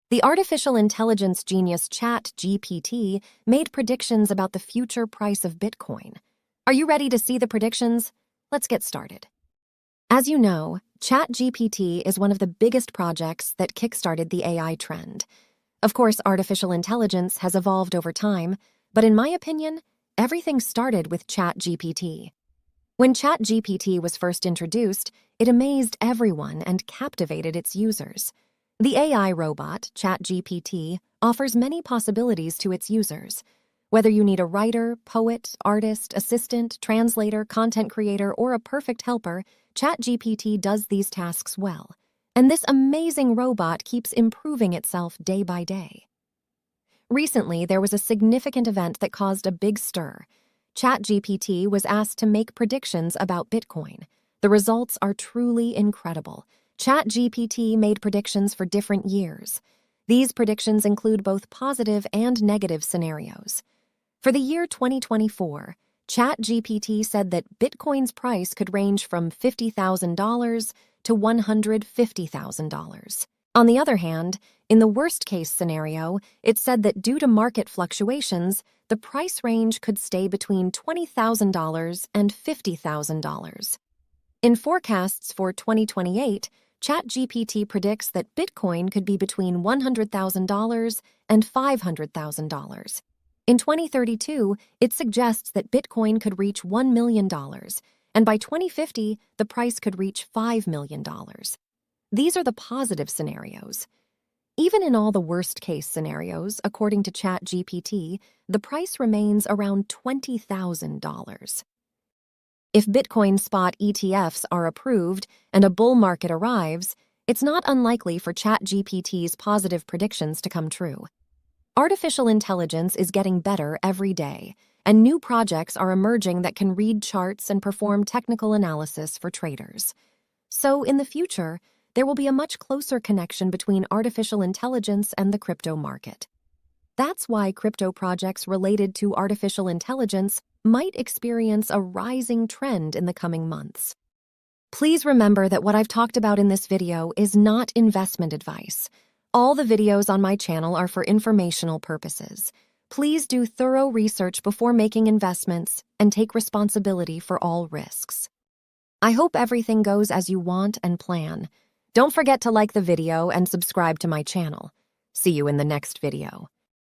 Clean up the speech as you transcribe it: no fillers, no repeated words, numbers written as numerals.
The artificial intelligence genius Chatgpt made predictions about the future price of Bitcoin. Are you ready to see the predictions? Let's get started. As you know, Chatgpt is one of the biggest projects that kickstarted the AI trend. Of course, artificial intelligence has evolved over time, but in my opinion, everything started with Chatgpt. When Chatgpt was first introduced, it amazed everyone and captivated its users. The AI robot, Chatgpt, offers many possibilities to its users. Whether you need a writer, poet, artist, assistant, translator, content creator, or a perfect helper, Chatgpt does these tasks well. And this amazing robot keeps improving itself day by day. Recently, there was a significant event that caused a big stir. Chatgpt was asked to make predictions about Bitcoin. The results are truly incredible. Chatgpt made predictions for different years. These predictions include both positive and negative scenarios. For the year 2024, Chatgpt said that Bitcoin's price could range from $50,000 to $150,000. On the other hand, in the worst-case scenario, it said that due to market fluctuations, the price range could stay between $20,000 and $50,000. In forecasts for 2028, Chatgpt predicts that Bitcoin could be between $100,000 and $500,000. In 2032, it suggests that Bitcoin could reach $1 million, and by 2050, the price could reach $5 million. These are the positive scenarios. Even in all the worst-case scenarios, according to Chatgpt, the price remains around $20,000. If Bitcoin spot ETFs are approved and a bull market arrives, it's not unlikely for Chatgpt's positive predictions to come true. Artificial intelligence is getting better every day, and new projects are emerging that can read charts and perform technical analysis for traders. So, in the future, there will be a much closer connection between artificial intelligence and the crypto market. That's why crypto projects related to artificial intelligence might experience a rising trend in the coming months. Please remember that what I've talked about in this video is not investment advice. All the videos on my channel are for informational purposes. Please do thorough research before making investments and take responsibility for all risks. I hope everything goes as you want and plan. Don't forget to like the video and subscribe to my channel. See you in the next video.